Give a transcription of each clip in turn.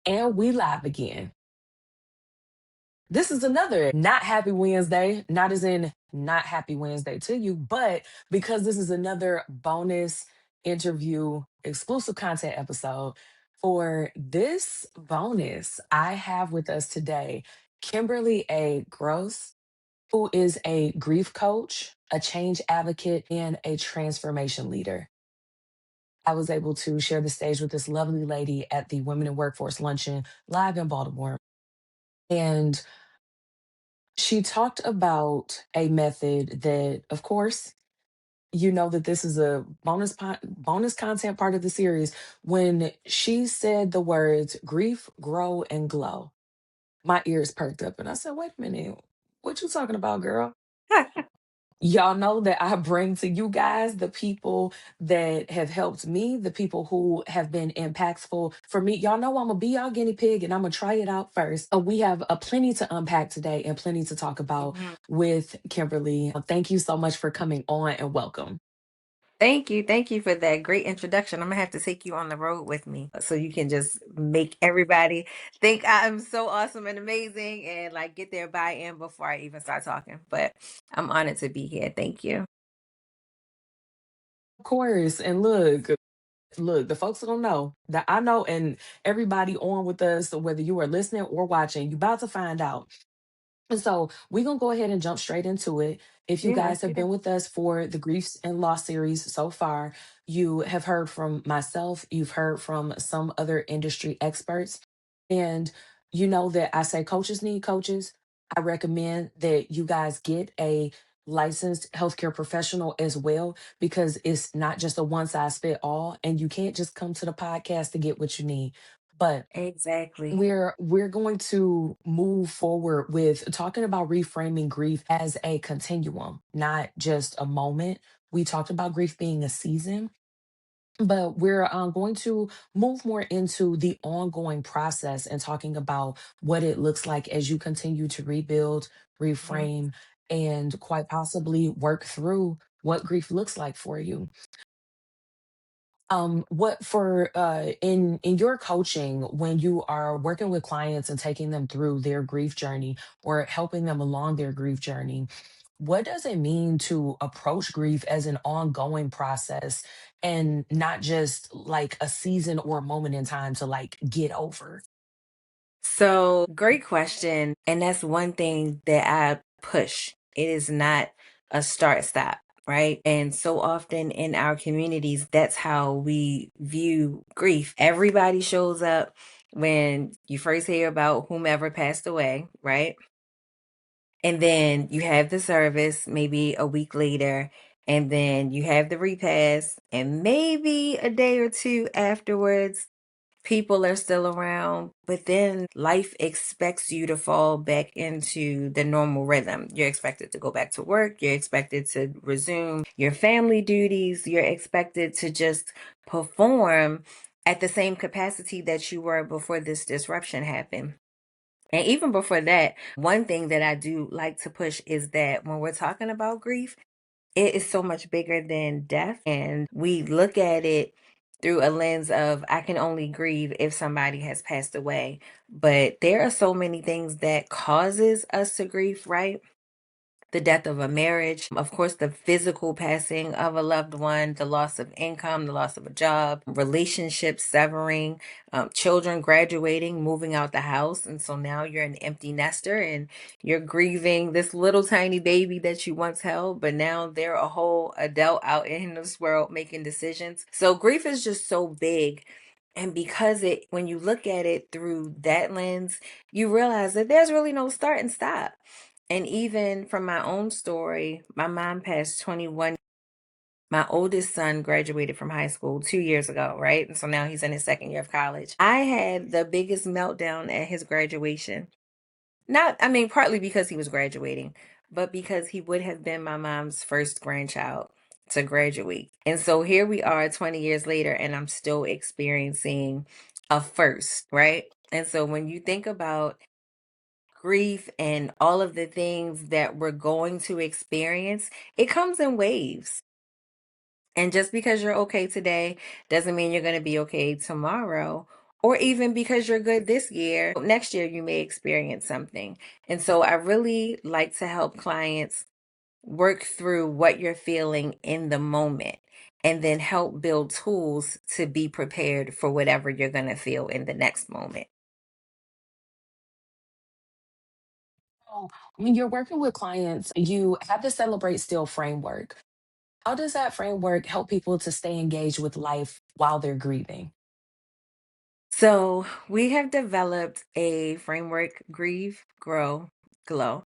And we live again. This is another not happy Wednesday, not as in not happy Wednesday to you, but because this is another bonus interview exclusive content episode. For this bonus, I have with us today Kimberli Gross, who is a grief coach, a change advocate, and a transformation leader. I was able to share the stage with this lovely lady at the Women in Workforce Luncheon live in Baltimore. And she talked about a method that, of course, you know that this is a bonus content part of the series. When she said the words grief, grow, and glow, my ears perked up, and I said, "Wait a minute, what you talking about, girl?" Y'all know that I bring to you guys the people that have helped me, the people who have been impactful for me. Y'all know I'm gonna be y'all guinea pig and I'm gonna try it out first. We have a plenty to unpack today and plenty to talk about Mhm. with Kimberli. Thank you so much for coming on and welcome. Thank you. Thank you for that great introduction. I'm gonna have to take you on the road with me so you can just make everybody think I'm so awesome and amazing and like get their buy-in before I even start talking. But I'm honored to be here. Thank you. Of course. And look, the folks don't know that I know, and everybody on with us, whether you are listening or watching, you about to find out. And so we're going to go ahead and jump straight into it. If you Yeah, let's guys have get it. been with us for the Griefs and Loss series so far, you have heard from myself, you've heard from some other industry experts, and you know that I say coaches need coaches. I recommend that you guys get a licensed healthcare professional as well, because it's not just a one size fit all, and you can't just come to the podcast to get what you need. But Exactly. we're going to move forward with talking about reframing grief as a continuum, not just a moment. We talked about grief being a season, but we're going to move more into the ongoing process and talking about what it looks like as you continue to rebuild, Mhm. reframe, and quite possibly work through what grief looks like for you. What for in your coaching, when you are working with clients and taking them through their grief journey or helping them along their grief journey, what does it mean to approach grief as an ongoing process and not just like a season or a moment in time to like get over? So, great question. And that's one thing that I push. It is not a start stop, right? And so often in our communities, that's how we view grief. Everybody shows up when you first hear about whomever passed away, right? And then you have the service maybe a week later, and then you have the repast, and maybe a day or two afterwards people are still around, but then life expects you to fall back into the normal rhythm. You're expected to go back to work, you're expected to resume your family duties, you're expected to just perform at the same capacity that you were before this disruption happened. And even before that, one thing that I do like to push is that when we're talking about grief, it is so much bigger than death. And we look at it through a lens of, I can only grieve if somebody has passed away. But there are so many things that causes us to grieve, right? The death of a marriage, of course, the physical passing of a loved one, the loss of income, the loss of a job, relationships severing, children graduating, moving out the house. And so now you're an empty nester and you're grieving this little tiny baby that you once held, but now they're a whole adult out in this world making decisions. So grief is just so big. And because when you look at it through that lens, you realize that there's really no start and stop. And even from my own story, my mom passed 21. My oldest son graduated from high school 2 years ago, right? And so now he's in his second year of college. I had the biggest meltdown at his graduation. Not, I mean, partly because he was graduating, but because he would have been my mom's first grandchild to graduate. And so here we are 20 years later, and I'm still experiencing a first, right? And so when you think about grief and all of the things that we're going to experience, it comes in waves. And just because you're okay today doesn't mean you're going to be okay tomorrow or even because you're good this year, next year you may experience something. And so I really like to help clients work through what you're feeling in the moment and then help build tools to be prepared for whatever you're going to feel in the next moment. So when you're working with clients, you have the Celebrate Still framework. How does that framework help people to stay engaged with life while they're grieving? So, we have developed a framework: Grieve, Grow, Glow.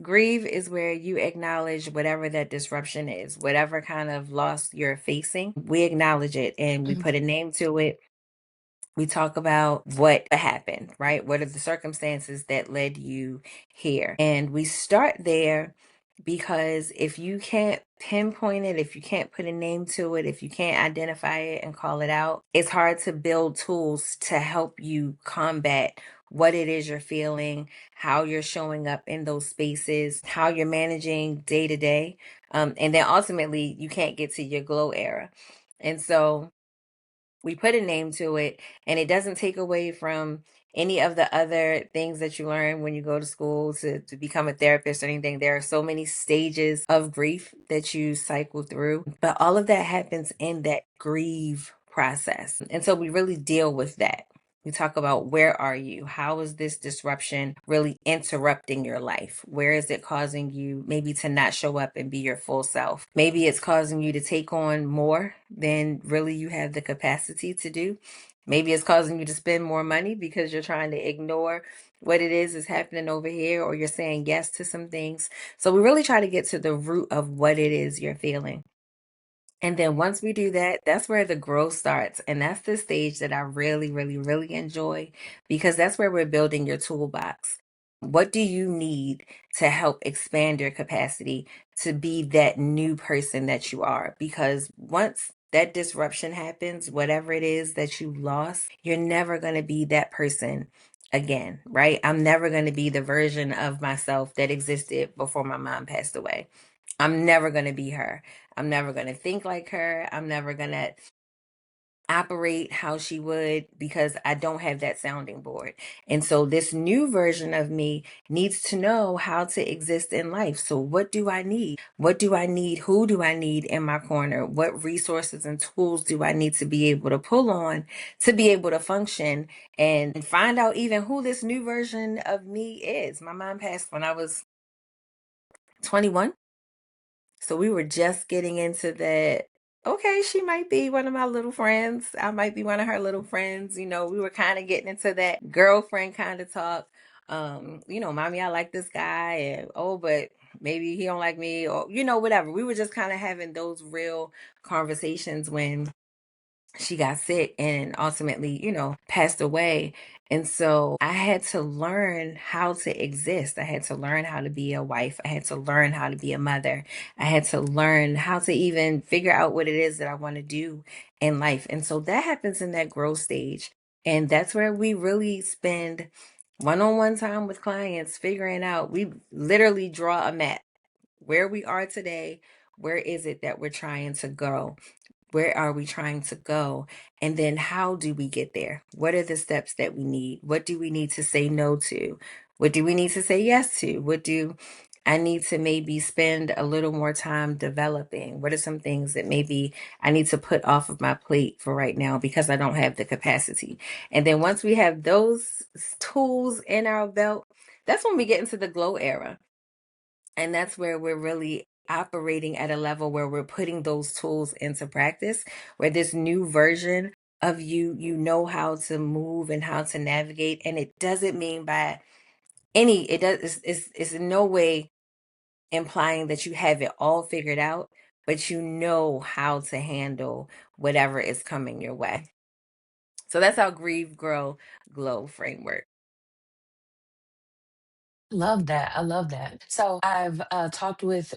Grieve is where you acknowledge whatever that disruption is, whatever kind of loss you're facing. We acknowledge it and we Mhm. put a name to it. We talk about what happened, right? What are the circumstances that led you here? And we start there because if you can't pinpoint it, if you can't put a name to it, if you can't identify it and call it out, it's hard to build tools to help you combat what it is you're feeling, how you're showing up in those spaces, how you're managing day to day. And then ultimately, you can't get to your glow era. And so, we put a name to it, and it doesn't take away from any of the other things that you learn when you go to school to become a therapist or anything. There are so many stages of grief that you cycle through, but all of that happens in that grieve process. And so we really deal with that. We talk about, where are you? How is this disruption really interrupting your life? Where is it causing you maybe to not show up and be your full self? Maybe it's causing you to take on more than really you have the capacity to do. Maybe it's causing you to spend more money because you're trying to ignore what it is happening over here, or you're saying yes to some things. So we really try to get to the root of what it is you're feeling. And then once we do that, that's where the growth starts. And that's the stage that I really, really, really enjoy, because that's where we're building your toolbox. What do you need to help expand your capacity to be that new person that you are? Because once that disruption happens, whatever it is that you lost, you're never going to be that person again, right? I'm never going to be the version of myself that existed before my mom passed away. I'm never going to be her. I'm never going to think like her. I'm never going to operate how she would, because I don't have that sounding board. And so this new version of me needs to know how to exist in life. So what do I need? What do I need? Who do I need in my corner? What resources and tools do I need to be able to pull on to be able to function and find out even who this new version of me is? My mom passed when I was 21. So we were just getting into that. Okay, she might be one of my little friends. I might be one of her little friends. We were kind of getting into that girlfriend kind of talk. Mommy, I like this guy, and oh, but maybe he don't like me, or whatever. We were just kind of having those real conversations when she got sick and ultimately, passed away. And so I had to learn how to exist. I had to learn how to be a wife. I had to learn how to be a mother. I had to learn how to even figure out what it is that I want to do in life. And so that happens in that growth stage. And that's where we really spend one-on-one time with clients, figuring out, we literally draw a map where we are today. Where is it that we're trying to go? Where are we trying to go? And then how do we get there? What are the steps that we need? What do we need to say no to? What do we need to say yes to? What do I need to maybe spend a little more time developing? What are some things that maybe I need to put off of my plate for right now because I don't have the capacity? And then once we have those tools in our belt, that's when we get into the glow era. And that's where we're really operating at a level where we're putting those tools into practice, where this new version of you, you know how to move and how to navigate. And it doesn't mean by it does, it's in no way implying that you have it all figured out, but you know how to handle whatever is coming your way. So that's our Grieve, Grow, Glow framework. Love that. I love that. So I've talked with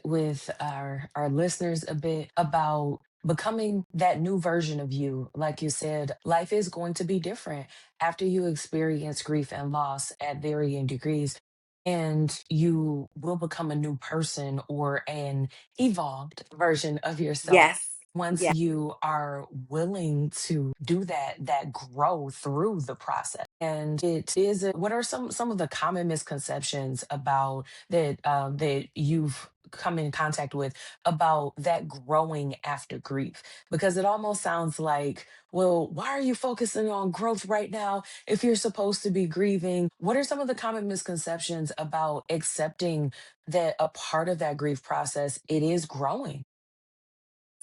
our listeners a bit about becoming that new version of you. Like you said, life is going to be different after you experience grief and loss at varying degrees, and you will become a new person or an evolved version of yourself. Yes. Once Yeah. you are willing to do that grow through the process. And it is what are some of the common misconceptions about that you've come in contact with about that growing after grief? Because it almost sounds like, well, why are you focusing on growth right now if you're supposed to be grieving? What are some of the common misconceptions about accepting that a part of that grief process, it is growing?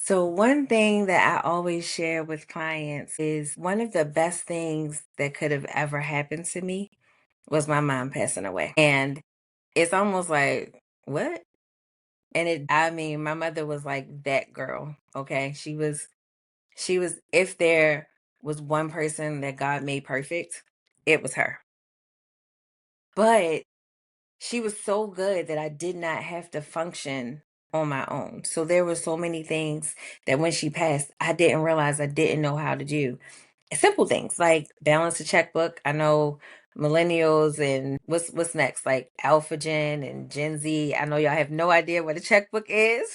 So, one thing that I always share with clients is one of the best things that could have ever happened to me was my mom passing away. And it's almost like, what? And I mean, my mother was like that girl. Okay. If there was one person that God made perfect, it was her. But she was so good that I did not have to function on my own. So there were so many things that when she passed, I didn't realize I didn't know how to do. Simple things like balance a checkbook. I know millennials and what's next, like Alpha Gen and Gen Z. I know y'all have no idea what a checkbook is,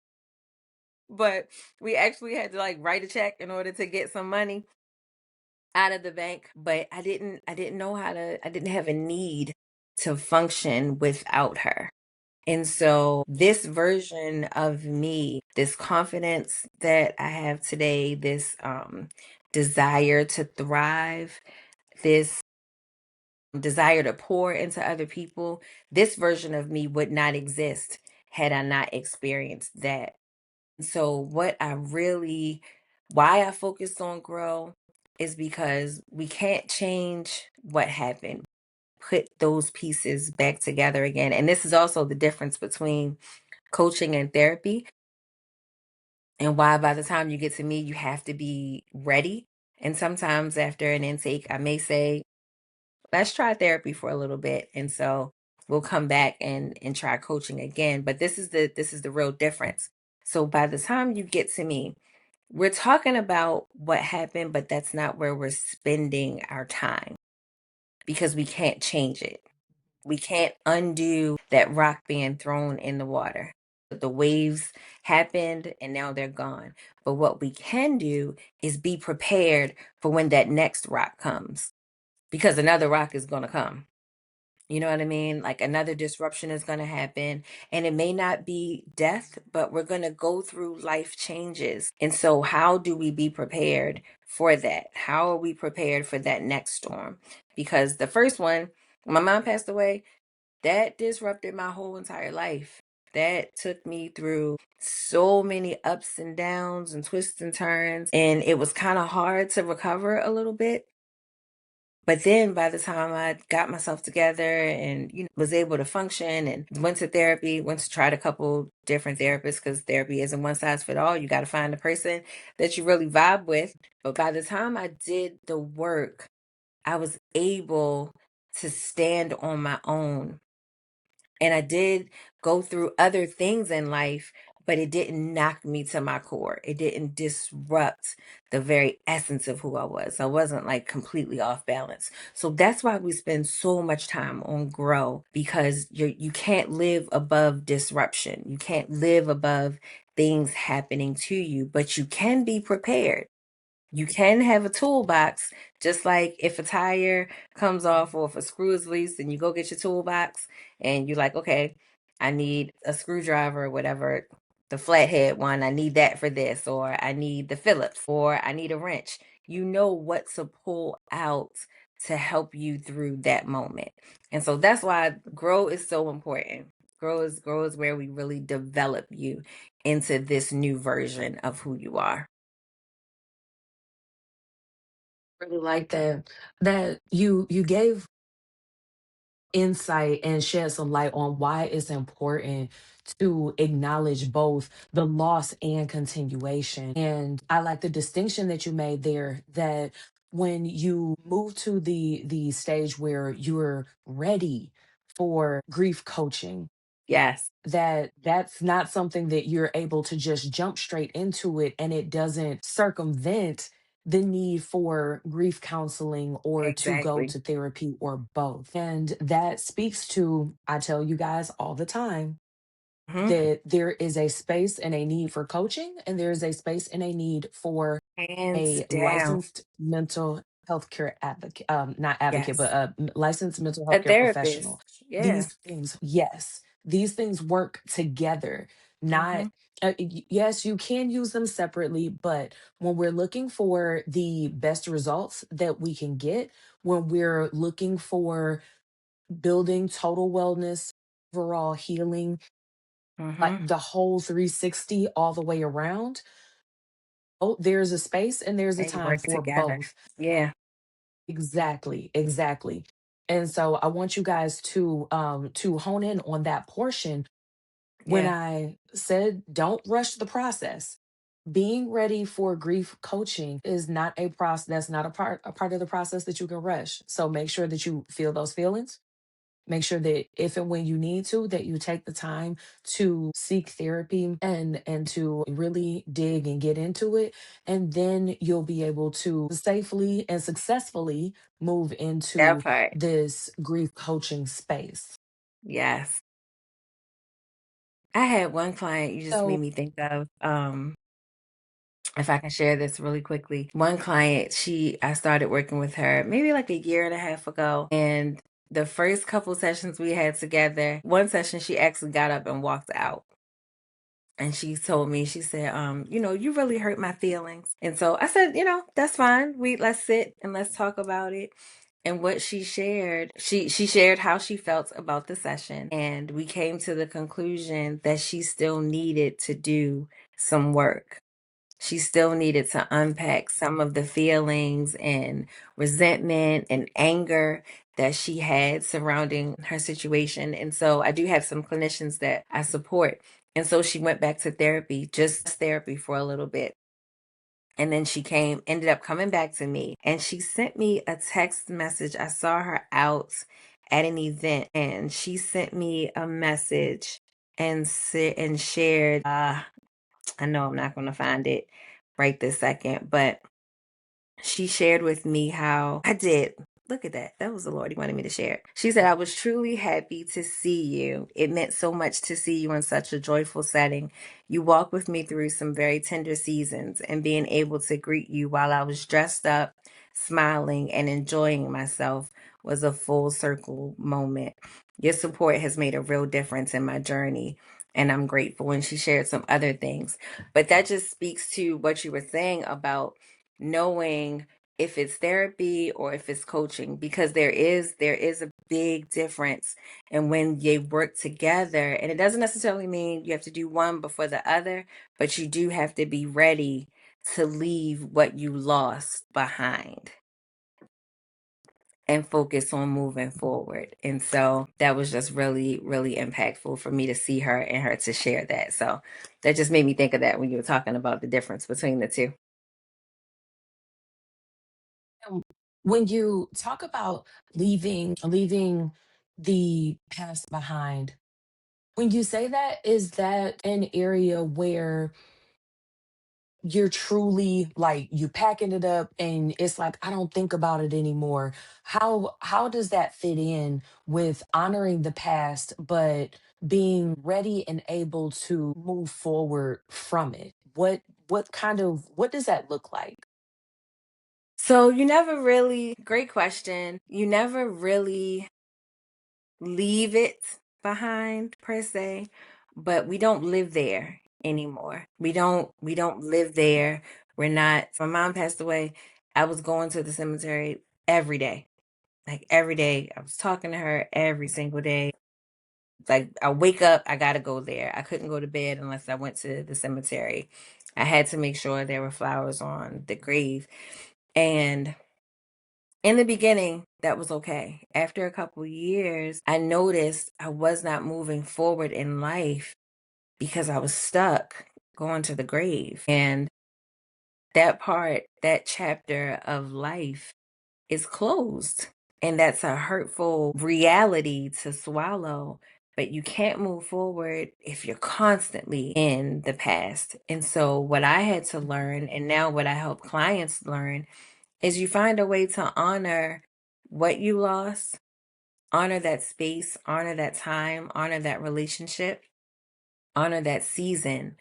but we actually had to like write a check in order to get some money out of the bank. But I didn't know how to I didn't have a need to function without her. And so, this version of me, this confidence that I have today, this desire to thrive, this desire to pour into other people, this version of me would not exist had I not experienced that. So, why I focused on grow is because we can't change what happened. Put those pieces back together again. And this is also the difference between coaching and therapy, and why by the time you get to me, you have to be ready. And sometimes after an intake, I may say, let's try therapy for a little bit. And so we'll come back and try coaching again. But this is the real difference. So by the time you get to me, we're talking about what happened, but that's not where we're spending our time because we can't change it. We can't undo that rock being thrown in the water. The waves happened and now they're gone. But what we can do is be prepared for when that next rock comes because another rock is going to come. You know what I mean? Like another disruption is going to happen, and it may not be death, but we're going to go through life changes. And so, how do we be prepared for that? How are we prepared for that next storm? Because the first one, my mom passed away, that disrupted my whole entire life. That took me through so many ups and downs and twists and turns. And it was kind of hard to recover a little bit. But then by the time I got myself together and was able to function and went to therapy, went to tried a couple different therapists because therapy isn't one size fit all. You got to find the person that you really vibe with. But by the time I did the work, I was able to stand on my own, and I did go through other things in life, but it didn't knock me to my core. It didn't disrupt the very essence of who I was. I wasn't like completely off balance. So that's why we spend so much time on grow, because you can't live above disruption. You can't live above things happening to you, but you can be prepared. You can have a toolbox, just like if a tire comes off or if a screw is loose and you go get your toolbox and you're like, okay, I need a screwdriver or whatever, the flathead one, I need that for this, or I need the Phillips, or I need a wrench. You know what to pull out to help you through that moment. And so that's why grow is so important. Grow is where we really develop you into this new version of who you are. Really like that you gave insight and shed some light on why it's important to acknowledge both the loss and continuation. And I like the distinction that you made there, that when you move to the stage where you're ready for grief coaching, Yes, that's not something that you're able to just jump straight into it, and it doesn't circumvent the need for grief counseling or to go exactly. to therapy or both. And that speaks to, I tell you guys all the time, Mhm. that there is a space and a need for coaching, and there is a space and a need for Hands a down. licensed mental health care advocate, not advocate, but Yes. a licensed mental A health care therapist. professional. Yeah. These things, yes, these things work together. Not, Mhm. yes, you can use them separately, but when we're looking for the best results that we can get, when we're looking for building total wellness, overall healing, like Mhm. the whole 360 all the way around, oh, there's a space and there's a They time work for together. both. Yeah. Exactly, exactly. And so I want you guys to hone in on that portion. When Yeah. I said don't rush the process, being ready for grief coaching is not a process, that's not a part of the process that you can rush. So make sure that you feel those feelings. Make sure that if and when you need to, that you take the time to seek therapy and to really dig and get into it. And then you'll be able to safely and successfully move That into part. this grief coaching space. Yes. I had one client you just So made me think of. If I can share this really quickly. One client, I started working with her maybe like a year and a half ago. And the first couple sessions we had together, one session she actually got up and walked out. And she told me, she said, you really hurt my feelings. And so I said, that's fine. Let's sit and let's talk about it. And what she shared, she shared how she felt about the session. And we came to the conclusion that she still needed to do some work. She still needed to unpack some of the feelings and resentment and anger that she had surrounding her situation. And so I do have some clinicians that I support. And so she went back to therapy, just therapy for a little bit. And then ended up coming back to me and she sent me a text message. I saw her out at an event and she sent me a message and shared, I know I'm not going to find it right this second, but she shared with me how I did. Look at that. That was the Lord. He wanted me to share. She said, I was truly happy to see you. It meant so much to see you in such a joyful setting. You walked with me through some very tender seasons, and being able to greet you while I was dressed up, smiling, and enjoying myself was a full circle moment. Your support has made a real difference in my journey, and I'm grateful. And she shared some other things. But that just speaks to what you were saying about knowing if it's therapy or if it's coaching, because there is a big difference. And when they work together, and it doesn't necessarily mean you have to do one before the other, but you do have to be ready to leave what you lost behind and focus on moving forward. And so that was just really, really impactful for me to see her and her to share that. So that just made me think of that when you were talking about the difference between the two. um, when you talk about leaving the past behind, when you say that, is that an area where you're truly like you packing it up and it's like I don't think about it anymore? How does that fit in with honoring the past but being ready and able to move forward from it? What does that look like? So you never really, great question. You never really leave it behind per se, but we don't live there anymore. We don't live there. We're not, my mom passed away. I was going to the cemetery every day. Like every day. I was talking to her every single day. Like I wake up, I gotta go there. I couldn't go to bed unless I went to the cemetery. I had to make sure there were flowers on the grave. And in the beginning, that was okay. After a couple years, I noticed I was not moving forward in life because I was stuck going to the grave. And that chapter of life is closed. And that's a hurtful reality to swallow. But you can't move forward if you're constantly in the past. And so, what I had to learn, and now what I help clients learn, is you find a way to honor what you lost, honor that space, honor that time, honor that relationship, honor that season,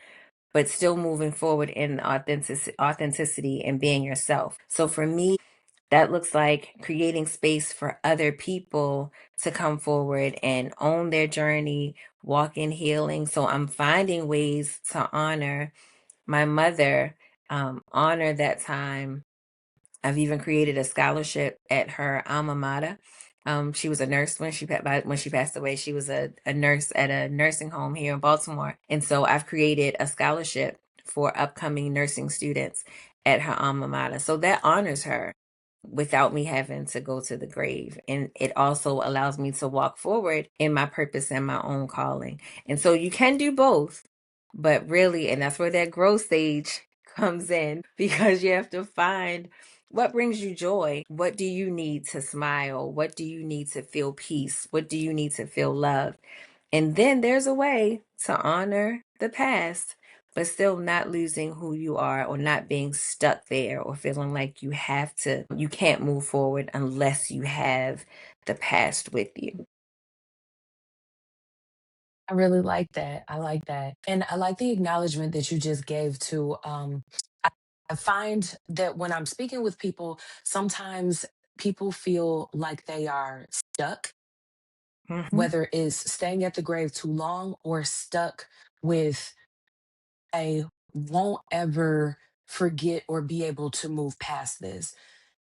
but still moving forward in authenticity and being yourself. So for me, that looks like creating space for other people to come forward and own their journey, walk in healing. So I'm finding ways to honor my mother, honor that time. I've even created a scholarship at her alma mater. She was a nurse when she passed away. She was a nurse at a nursing home here in Baltimore, and so I've created a scholarship for upcoming nursing students at her alma mater. So that honors her without me having to go to the grave, and it also allows me to walk forward in my purpose and my own calling. And so you can do both, but really, and that's where that growth stage comes in, because you have to find what brings you joy. What do you need to smile? What do you need to feel peace? What do you need to feel love? And then there's a way to honor the past, but still not losing who you are, or not being stuck there, or feeling like you can't move forward unless you have the past with you. I really like that. I like that. And I like the acknowledgement that you just gave to I, I find that when I'm speaking with people, sometimes people feel like they are stuck, Hmm. whether it's staying at the grave too long or stuck with a won't ever forget or be able to move past this.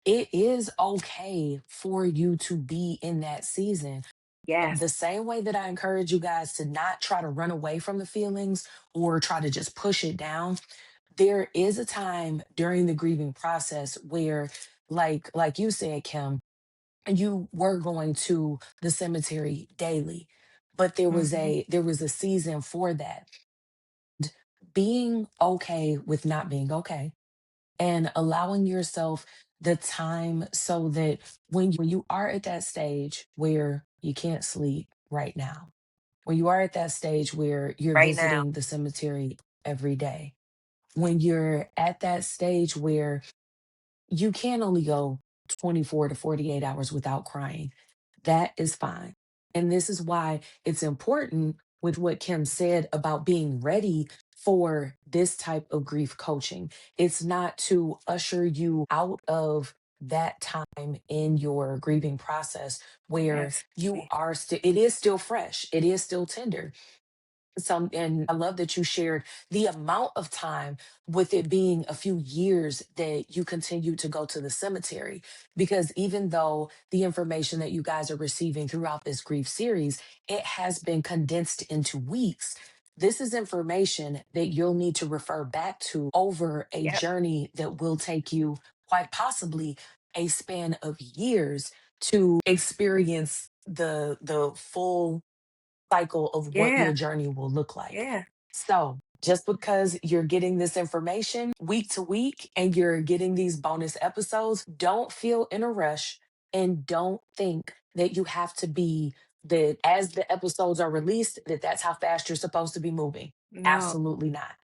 It is okay for you to be in that season. Yes. The same way that I encourage you guys to not try to run away from the feelings or try to just push it down, there is a time during the grieving process where, like you said, Kim, you were going to the cemetery daily, but Hmm. there was a season for that. Being okay with not being okay and allowing yourself the time so that when you are at that stage where you can't sleep right now, when you are at that stage where you're Right now. visiting the cemetery every day, when you're at that stage where you can only go 24 to 48 hours without crying, that is fine. And this is why it's important with what Kim said about being ready for this type of grief coaching. It's not to usher you out of that time in your grieving process where you Absolutely. are still, it is still fresh, it is still tender. Some, and I love that you shared the amount of time, with it being a few years that you continue to go to the cemetery, because even though the information that you guys are receiving throughout this grief series, it has been condensed into weeks. This is information that you'll need to refer back to over a Yep. journey that will take you quite possibly a span of years to experience the full cycle of what your Yeah. journey will look like. Yeah. So, just because you're getting this information week to week and you're getting these bonus episodes, don't feel in a rush and don't think that you have to be, that as the episodes are released, that that's how fast you're supposed to be moving. No. Absolutely not.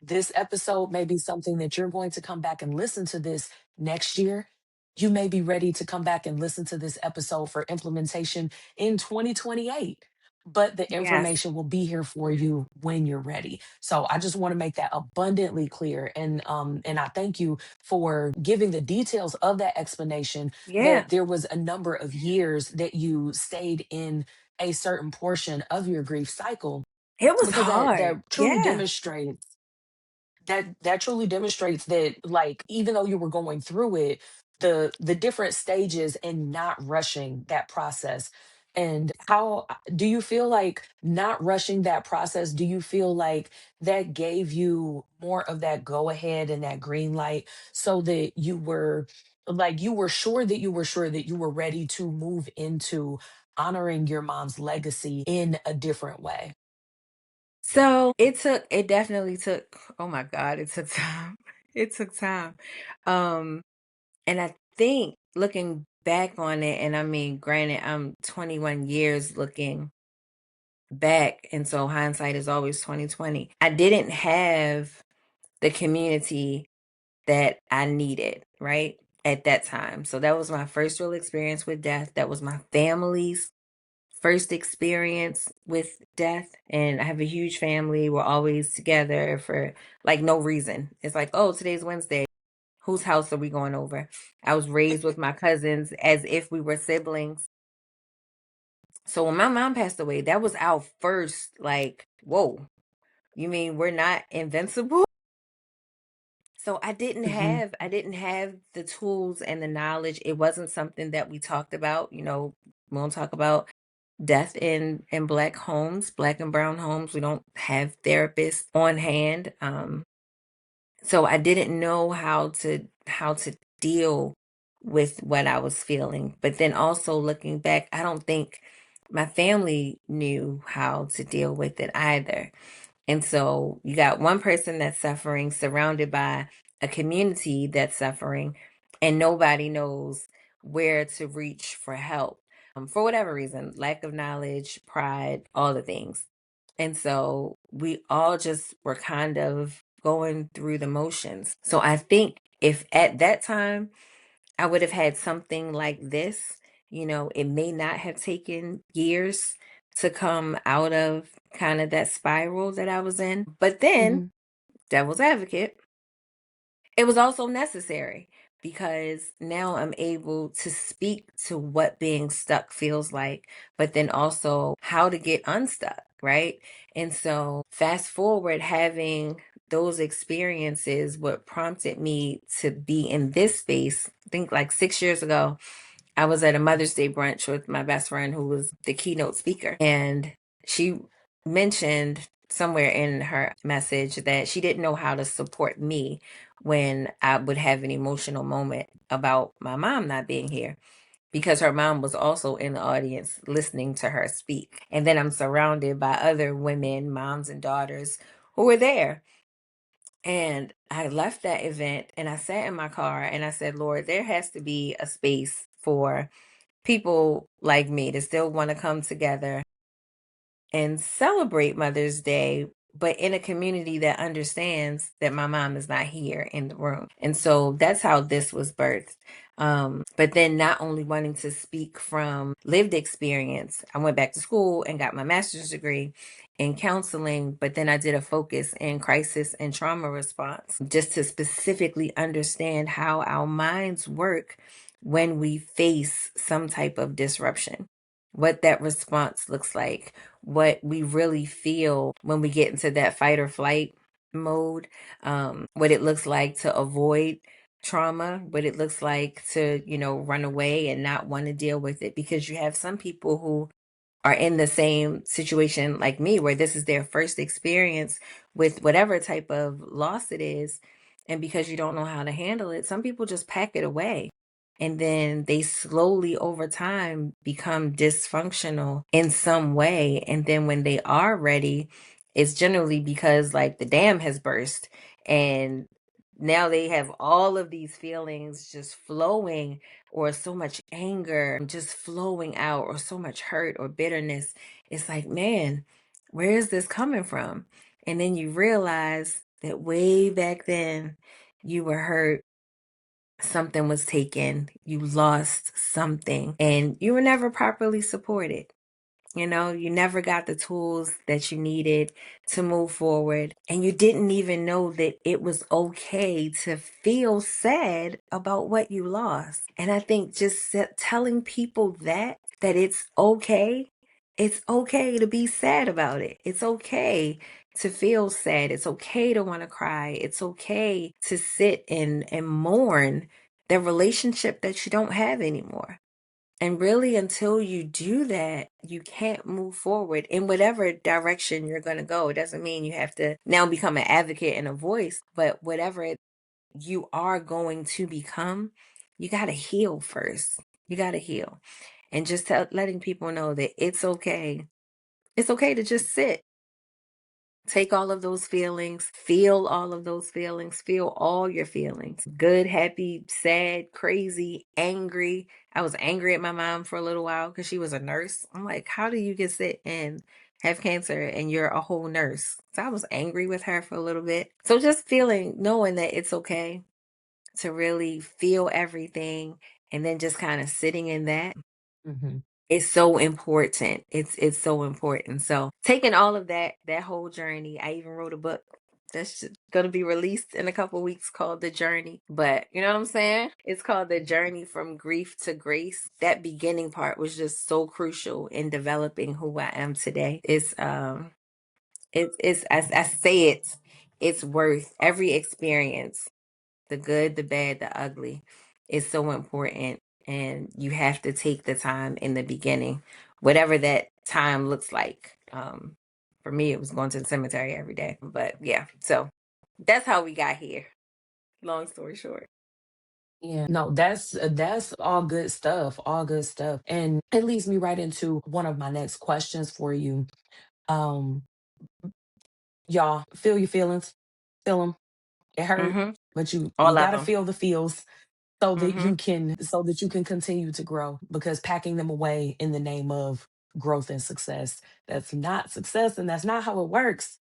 This episode may be something that you're going to come back and listen to this next year. You may be ready to come back and listen to this episode for implementation in 2028, but the Yes. information will be here for you when you're ready. So I just want to make that abundantly clear, and I thank you for giving the details of that explanation, Yeah. that there was a number of years that you stayed in a certain portion of your grief cycle, It was because that hard. truly Yeah. demonstrates, that truly demonstrates that, like, even though you were going through it, the different stages and not rushing that process. And how do you feel like not rushing that process, do you feel like that gave you more of that go ahead and that green light, so that you were, like, you were sure that you were sure that you were ready to move into honoring your mom's legacy in a different way? So it definitely took, oh my God, it took time. It took time. Um, and I think looking back on it, and I mean, granted, I'm 21 years looking back, and so hindsight is always 2020. I didn't have the community that I needed, right? At that time. So that was my first real experience with death. That was my family's first experience with death, and I have a huge family. We're always together for like no reason. It's like, oh, today's Wednesday. Whose house are we going over? I was raised with my cousins as if we were siblings. So when my mom passed away, that was our first, like, whoa, you mean we're not invincible? So Hmm. I didn't have the tools and the knowledge. It wasn't something that we talked about. We don't talk about death in black homes, black and brown homes. We don't have therapists on hand. So I didn't know how to deal with what I was feeling. But then also looking back, I don't think my family knew how to deal with it either. And so you got one person that's suffering surrounded by a community that's suffering, and nobody knows where to reach for help, for whatever reason, lack of knowledge, pride, all the things. And so we all just were kind of going through the motions. So I think if at that time I would have had something like this, it may not have taken years to come out of kind of that spiral that I was in. But then, Hmm. devil's advocate, it was also necessary because now I'm able to speak to what being stuck feels like, but then also how to get unstuck, right? And so, fast forward, having those experiences, what prompted me to be in this space, I think like 6 years ago, I was at a Mother's Day brunch with my best friend who was the keynote speaker. And she mentioned somewhere in her message that she didn't know how to support me when I would have an emotional moment about my mom not being here, because her mom was also in the audience listening to her speak. And then I'm surrounded by other women, moms and daughters who were there. And I left that event and I sat in my car and I said, Lord, there has to be a space for people like me to still want to come together and celebrate Mother's Day, but in a community that understands that my mom is not here in the room. And so that's how this was birthed. But then not only wanting to speak from lived experience, I went back to school and got my master's degree in counseling, but then I did a focus in crisis and trauma response just to specifically understand how our minds work when we face some type of disruption, what that response looks like, what we really feel when we get into that fight or flight mode, what it looks like to avoid trauma, what it looks like to, run away and not want to deal with it. Because you have some people who are in the same situation like me, where this is their first experience with whatever type of loss it is. And because you don't know how to handle it, some people just pack it away. And then they slowly over time become dysfunctional in some way. And then when they are ready, it's generally because like the dam has burst and now they have all of these feelings just flowing, or so much anger just flowing out, or so much hurt or bitterness. It's like, man, where is this coming from? And then you realize that way back then you were hurt, something was taken, you lost something, and you were never properly supported. You never got the tools that you needed to move forward. And you didn't even know that it was okay to feel sad about what you lost. And I think just telling people that it's okay to be sad about it. It's okay to feel sad. It's okay to want to cry. It's okay to sit and mourn the relationship that you don't have anymore. And really, until you do that, you can't move forward in whatever direction you're going to go. It doesn't mean you have to now become an advocate and a voice, but whatever you are going to become, you got to heal first. You got to heal. And just letting people know that it's okay. It's okay to just sit. Take all of those feelings, feel all of those feelings, feel all your feelings, good, happy, sad, crazy, angry. I was angry at my mom for a little while because she was a nurse. I'm like, how do you get sick and have cancer and you're a whole nurse? So I was angry with her for a little bit. So just knowing that it's okay to really feel everything, and then just kind of sitting in that. Hmm. It's so important. It's so important. So taking all of that whole journey, I even wrote a book that's going to be released in a couple weeks called The Journey. But you know what I'm saying? It's called The Journey from Grief to Grace. That beginning part was just so crucial in developing who I am today. It's as I say it's worth every experience, the good, the bad, the ugly, is so important. And you have to take the time in the beginning, whatever that time looks like. For me, it was going to the cemetery every day. But yeah, so that's how we got here. Long story short. Yeah, no, that's all good stuff, all good stuff. And it leads me right into one of my next questions for you. Um, y'all feel your feelings, feel them. It hurt, Mm-hmm. but you All got of to them. feel the feels Mm-hmm. so that you can continue to grow, because packing them away in the name of growth and success, that's not success, and that's not how it works.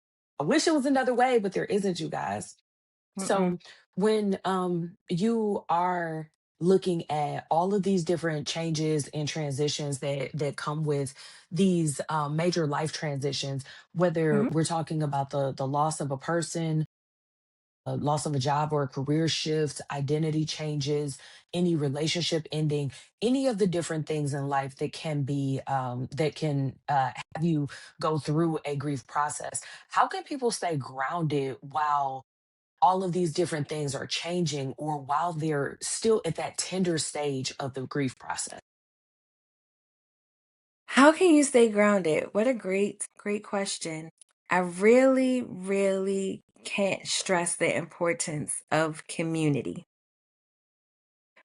I wish it was another way, but there isn't, you guys. Mm-mm. So when you are looking at all of these different changes and transitions that come with these major life transitions, whether Mm-hmm. we're talking about the loss of a person, loss of a job or a career shift, identity changes, any relationship ending, any of the different things in life that can be that can have you go through a grief process. How can people stay grounded while all of these different things are changing, or while they're still at that tender stage of the grief process? How can you stay grounded? What a great question. I really, really can't stress the importance of community.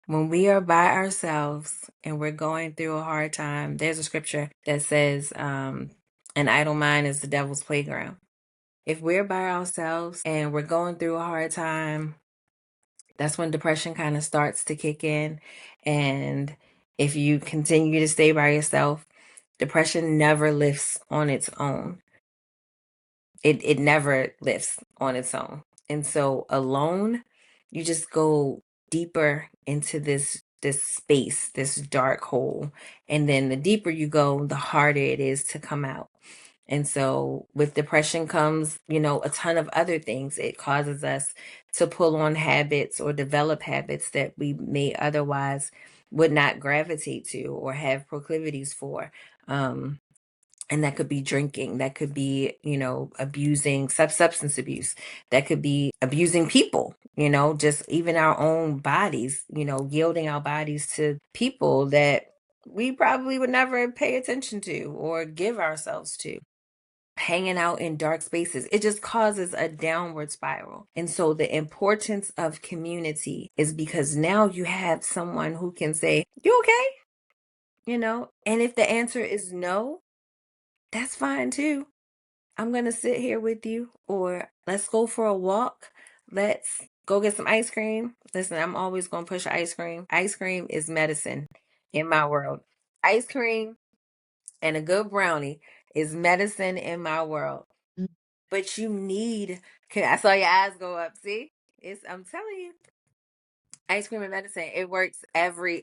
When we are by ourselves and we're going through a hard time, there's a scripture that says, an idle mind is the devil's playground. If we're by ourselves and we're going through a hard time, that's when depression kind of starts to kick in. And if you continue to stay by yourself, depression never lifts on its own. It never lifts on its own. And so alone, you just go deeper into this space, this dark hole. And then the deeper you go, the harder it is to come out. And so with depression comes, a ton of other things. It causes us to pull on habits or develop habits that we may otherwise would not gravitate to or have proclivities for. And that could be drinking, that could be, abusing substance abuse, that could be abusing people, just even our own bodies, yielding our bodies to people that we probably would never pay attention to or give ourselves to. Hanging out in dark spaces, it just causes a downward spiral. And so the importance of community is because now you have someone who can say, "You okay?" And if the answer is no, that's fine too. I'm going to sit here with you, or let's go for a walk. Let's go get some ice cream. Listen, I'm always going to push ice cream. Ice cream is medicine in my world. Ice cream and a good brownie is medicine in my world. Mm. But you need, I saw your eyes go up. See? I'm telling you, ice cream and medicine, it works every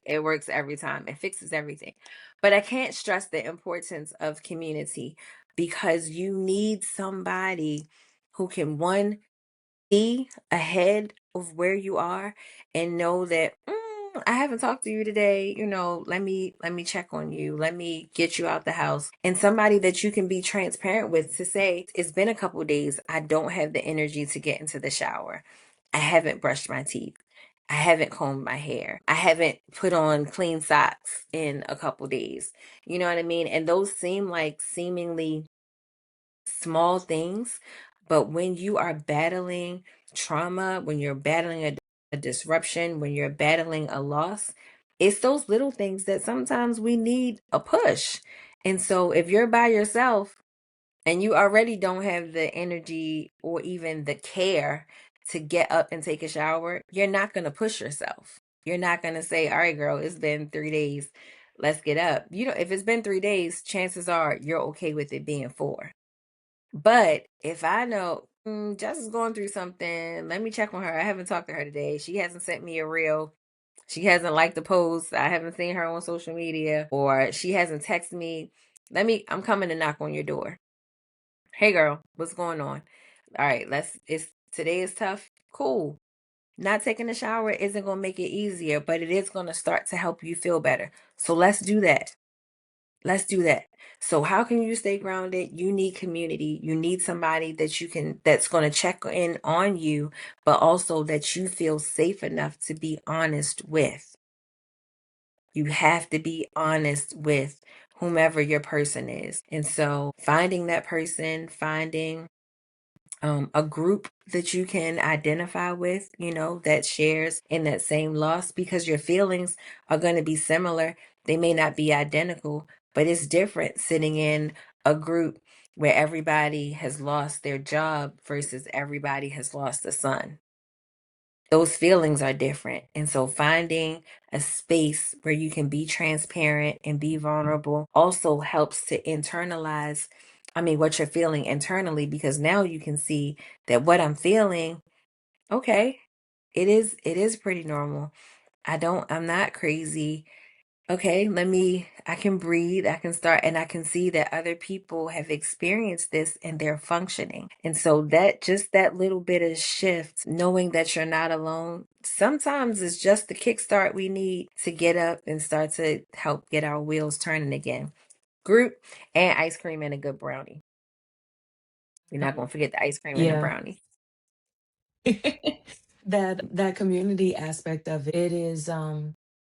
time. It fixes everything. But I can't stress the importance of community, because you need somebody who can, one, see ahead of where you are and know that, I haven't talked to you today, let me check on you, let me get you out the house. And somebody that you can be transparent with to say, it's been a couple days, I don't have the energy to get into the shower, I haven't brushed my teeth, I haven't combed my hair, I haven't put on clean socks in a couple days. You know what I mean? And those seem like seemingly small things, but when you are battling trauma, when you're battling a disruption, when you're battling a loss, it's those little things that sometimes we need a push. And so if you're by yourself and you already don't have the energy or even the care to get up and take a shower, you're not going to push yourself. You're not going to say, "All right, girl, it's been 3 days. Let's get up." If it's been 3 days, chances are you're okay with it being four. But if I know, Jess is going through something, let me check on her. I haven't talked to her today. She hasn't sent me a reel. She hasn't liked the post. I haven't seen her on social media, or she hasn't texted me. I'm coming to knock on your door. Hey girl, what's going on? All right, today is tough. Cool. Not taking a shower isn't going to make it easier, but it is going to start to help you feel better. So let's do that. Let's do that. So how can you stay grounded? You need community. You need somebody that's going to check in on you, but also that you feel safe enough to be honest with. You have to be honest with whomever your person is. And so finding that person, finding a group that you can identify with, that shares in that same loss, because your feelings are going to be similar. They may not be identical, but it's different sitting in a group where everybody has lost their job versus everybody has lost a son. Those feelings are different. And so finding a space where you can be transparent and be vulnerable also helps to internalize, what you're feeling internally, because now you can see that what I'm feeling, okay, it is pretty normal. I'm not crazy. Okay, I can breathe, I can start, and I can see that other people have experienced this and they're functioning. And so that little bit of shift, knowing that you're not alone, sometimes is just the kickstart we need to get up and start to help get our wheels turning again. Group and ice cream and a good brownie. We're not going to forget the ice cream and the Yeah. brownie. That community aspect of it is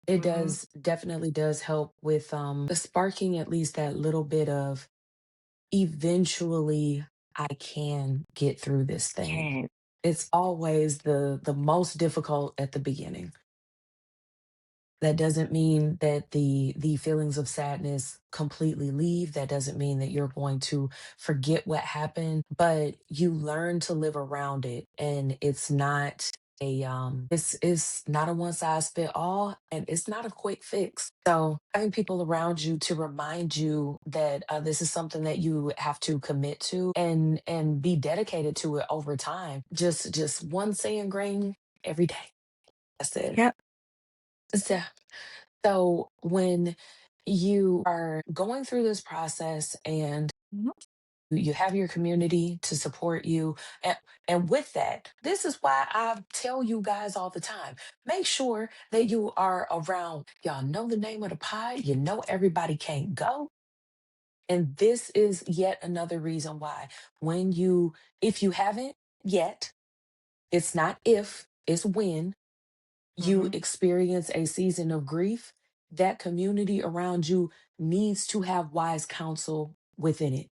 it Mm-hmm. definitely does help with sparking at least that little bit of eventually I can get through this thing. Can. It's always the most difficult at the beginning. That doesn't mean that the feelings of sadness completely leave. That doesn't mean that you're going to forget what happened, but you learn to live around it. And it's not a one size fit all, and it's not a quick fix. So having people around you to remind you that this is something that you have to commit to and be dedicated to it over time. Just one saying grain every day. That's it. Yep. So so when you are going through this process and Mhm. you have your community to support you, and with that, this is why I tell you guys all the time, make sure that you are around, y'all know the name of the pod, you know everybody can't go. And this is yet another reason why if you haven't yet, it's not if, it's when you Mhm. experience a season of grief, that community around you needs to have wise counsel within it.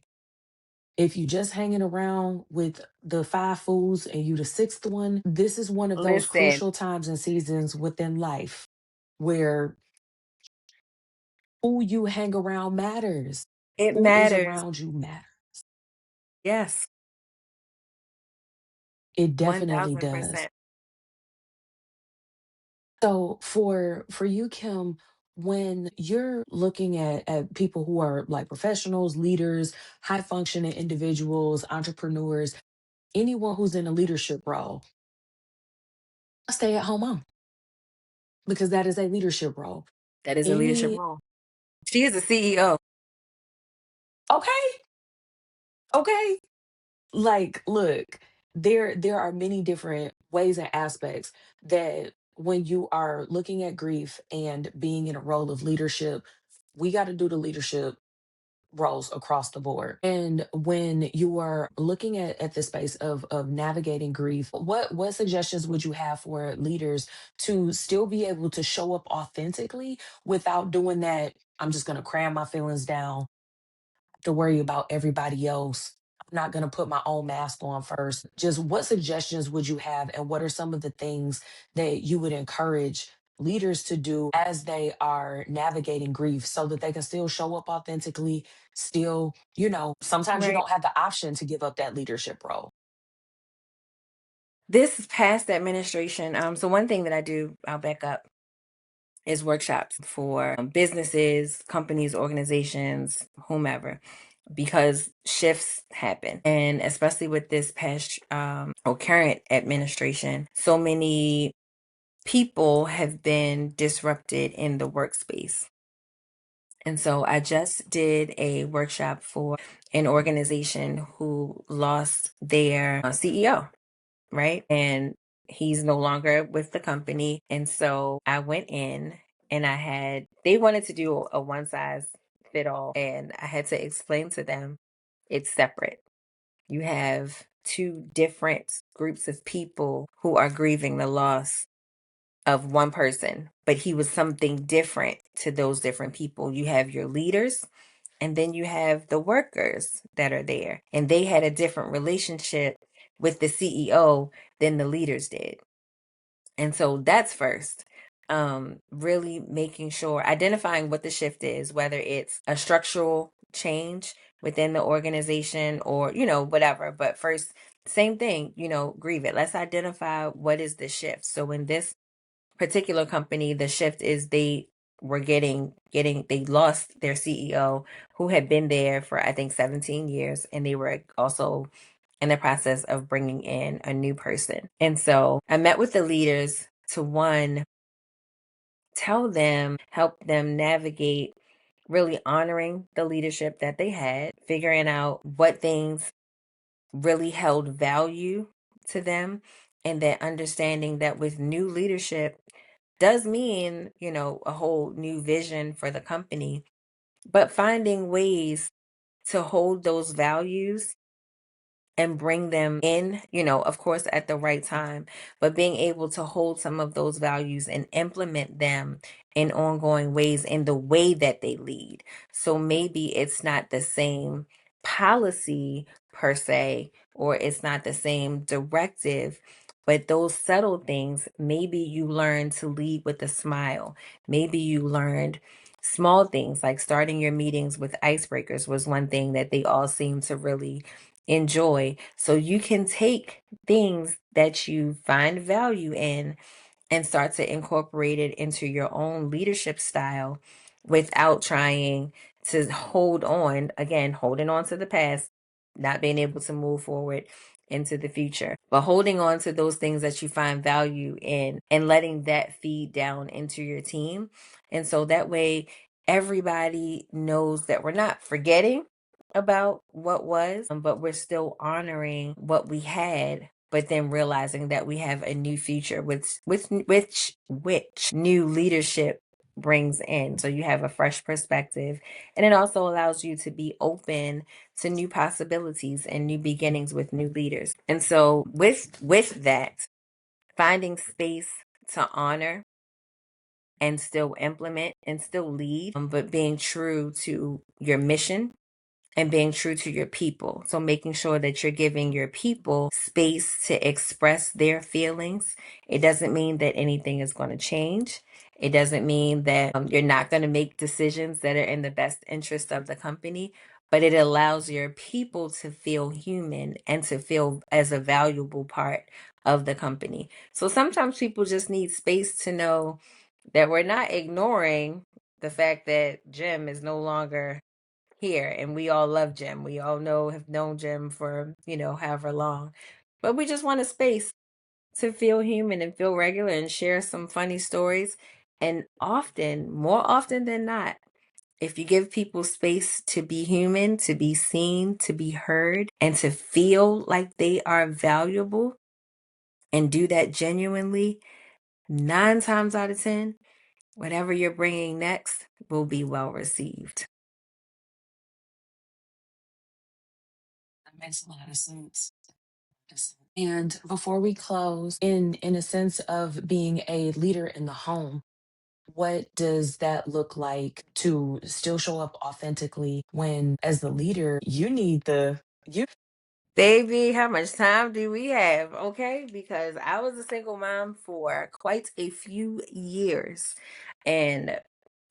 If you just hanging around with the five fools and you the sixth one, this is one of those Listen, crucial times and seasons within life where who you hang around matters. it Who is matters. around you matters. Yes, It definitely does. 1000%. So for you, Kim, when you're looking at people who are like professionals, leaders, high functioning individuals, entrepreneurs, anyone who's in a leadership role, a stay at home mom, because that is a leadership role. That is a leadership Any role. She is a CEO. okay, okay. Like, look, there are many different ways and aspects that when you are looking at grief and being in a role of leadership, we got to do the leadership roles across the board. And when you are looking at the space of navigating grief, what suggestions would you have for leaders to still be able to show up authentically without doing that? I'm just gonna cram my feelings down to worry about everybody else. I'm not going to put my own mask on first. Just what suggestions would you have, and what are some of the things that you would encourage leaders to do as they are navigating grief so that they can still show up authentically? Still, sometimes you Right. don't have the option to give up that leadership role. This past administration, so one thing that I do, I'll back up, is workshops for businesses, companies, organizations, whomever, because shifts happen. And especially with this past or current administration, so many people have been disrupted in the workspace. And so I just did a workshop for an organization who lost their CEO, right? And he's no longer with the company. And so I went in and they wanted to do a one size fit all. And I had to explain to them it's separate. You have two different groups of people who are grieving the loss of one person, but he was something different to those different people. You have your leaders, and then you have the workers that are there, and they had a different relationship with the CEO than the leaders did. And so that's first. Really making sure, identifying what the shift is, whether it's a structural change within the organization or, whatever. But first, same thing, grieve it. Let's identify what is the shift. So in this particular company, the shift is they were they lost their CEO who had been there for I think 17 years, and they were also in the process of bringing in a new person. And so I met with the leaders to one, tell them, help them navigate really honoring the leadership that they had, figuring out what things really held value to them, and then understanding that with new leadership does mean, a whole new vision for the company, but finding ways to hold those values and bring them in, of course, at the right time, but being able to hold some of those values and implement them in ongoing ways in the way that they lead. So maybe it's not the same policy per se, or it's not the same directive, but those subtle things, maybe you learn to lead with a smile. Maybe you learned small things like starting your meetings with icebreakers was one thing that they all seem to really enjoy. So you can take things that you find value in and start to incorporate it into your own leadership style without trying to holding on to the past, not being able to move forward into the future, but holding on to those things that you find value in and letting that feed down into your team. And so that way, everybody knows that we're not forgetting about what was, but we're still honoring what we had, but then realizing that we have a new future which new leadership brings in. So you have a fresh perspective, and it also allows you to be open to new possibilities and new beginnings with new leaders. And so with that, finding space to honor and still implement and still lead, but being true to your mission and being true to your people. So making sure that you're giving your people space to express their feelings. It doesn't mean that anything is going to change. It doesn't mean that you're not going to make decisions that are in the best interest of the company, but it allows your people to feel human and to feel as a valuable part of the company. So sometimes people just need space to know that we're not ignoring the fact that Jim is no longer here, and we all love Jim. We all have known Jim for, however long. But we just want a space to feel human and feel regular and share some funny stories. And more often than not, if you give people space to be human, to be seen, to be heard, and to feel like they are valuable and do that genuinely, 9 times out of 10, whatever you're bringing next will be well received. That makes a lot of sense. And before we close, in a sense of being a leader in the home, what does that look like to still show up authentically when, as the leader, you need the you? Baby, how much time do we have? Okay, because I was a single mom for quite a few years. And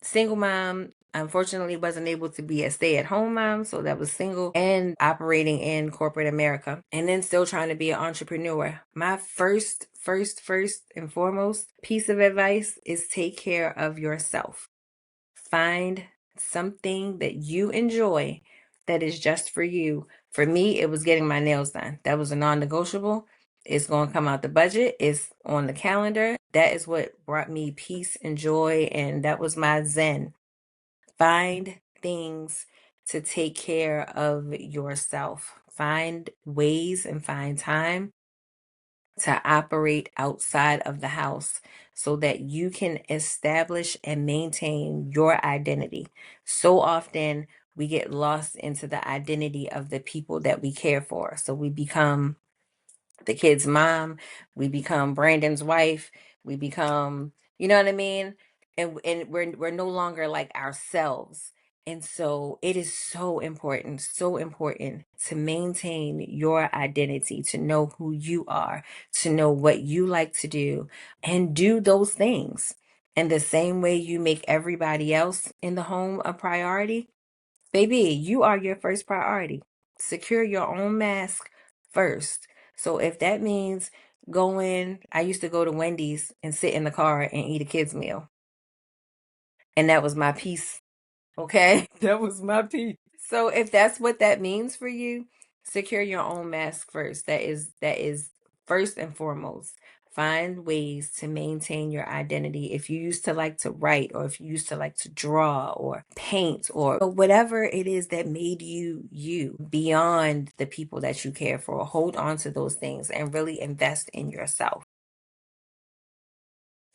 single mom, unfortunately, wasn't able to be a stay-at-home mom. So that was single and operating in corporate America. And then still trying to be an entrepreneur. My first and foremost piece of advice is take care of yourself. Find something that you enjoy that is just for you. For me, it was getting my nails done. That was a non negotiable. It's going to come out the budget. It's on the calendar. That is what brought me peace and joy. And that was my zen. Find things to take care of yourself. Find ways and find time to operate outside of the house so that you can establish and maintain your identity. So often we get lost into the identity of the people that we care for. So we become the kid's mom, we become Brandon's wife, we become, you know what I mean? And we're no longer like ourselves. And so it is so important to maintain your identity, to know who you are, to know what you like to do, and do those things. And the same way you make everybody else in the home a priority, baby, you are your first priority. Secure your own mask first. So if that means I used to go to Wendy's and sit in the car and eat a kid's meal. And that was my peace. Okay. That was my peace. So if that's what that means for you, secure your own mask first. That is first and foremost. Find ways to maintain your identity. If you used to like to write, or if you used to like to draw or paint, or whatever it is that made you you beyond the people that you care for, hold on to those things and really invest in yourself.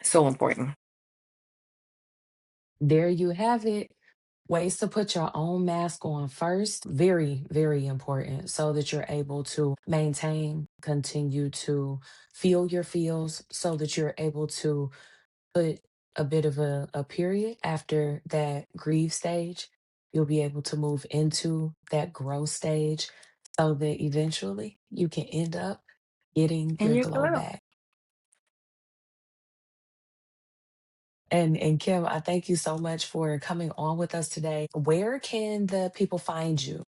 So important. There you have it. Ways to put your own mask on first. Very, very important so that you're able to maintain, continue to feel your feels, so that you're able to put a bit of a period after that grieve stage. You'll be able to move into that growth stage so that eventually you can end up getting And your you're glow little. back. And Kim, I thank you so much for coming on with us today. Where can the people find you?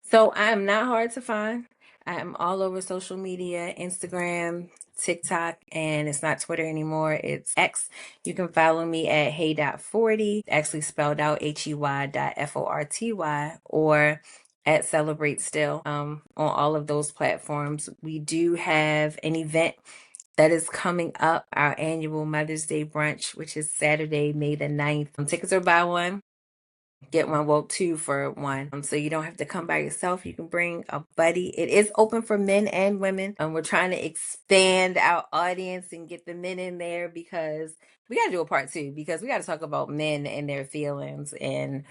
So I am not hard to find. I am all over social media, Instagram, TikTok, and it's not Twitter anymore. It's X. You can follow me at hey.40, actually spelled out hey.forty, or at Celebrate Still on all of those platforms. We do have an event that is coming up, our annual Mother's Day brunch, which is Saturday, May the 9th. Tickets are buy one, get one, well, two for one. So you don't have to come by yourself. You can bring a buddy. It is open for men and women. We're trying to expand our audience and get the men in there, because we got to do a part two, because we got to talk about men and their feelings and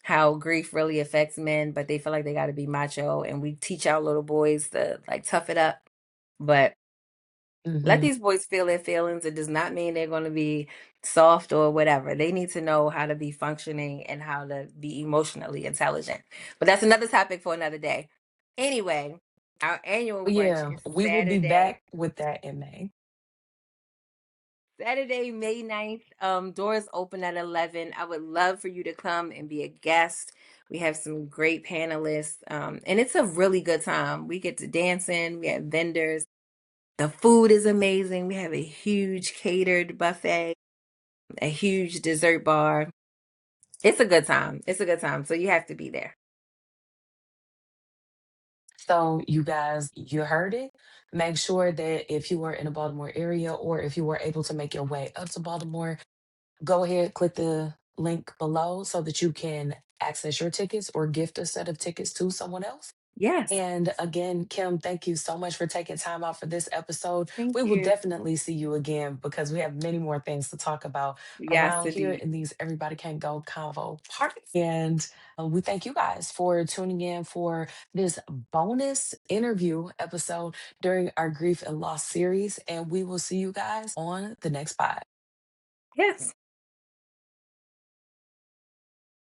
how grief really affects men, but they feel like they got to be macho. And we teach our little boys to like tough it up. But let Mhm. these boys feel their feelings. It does not mean they're going to be soft or whatever. They need to know how to be functioning and how to be emotionally intelligent. But that's another topic for another day. Anyway, our annual brunch Yeah, is we will be Saturday, back with that in May. May 9th. Doors open at 11. I would love for you to come and be a guest. We have some great panelists, and it's a really good time. We get to dancing, we have vendors. The food is amazing. We have a huge catered buffet, a huge dessert bar. It's a good time. It's a good time. So you have to be there. So, you guys, you heard it. Make sure that if you are in the Baltimore area, or if you were able to make your way up to Baltimore, go ahead, click the link below so that you can access your tickets or gift a set of tickets to someone else. Yes. And again, Kim, thank you so much for taking time out for this episode. Thank We will you. definitely see you again because we have many more things to talk about Yes, around here indeed. in these Everybody Can Go convo parties. And we thank you guys for tuning in for this bonus interview episode during our Grief and Loss series. And we will see you guys on the next pod. Yes.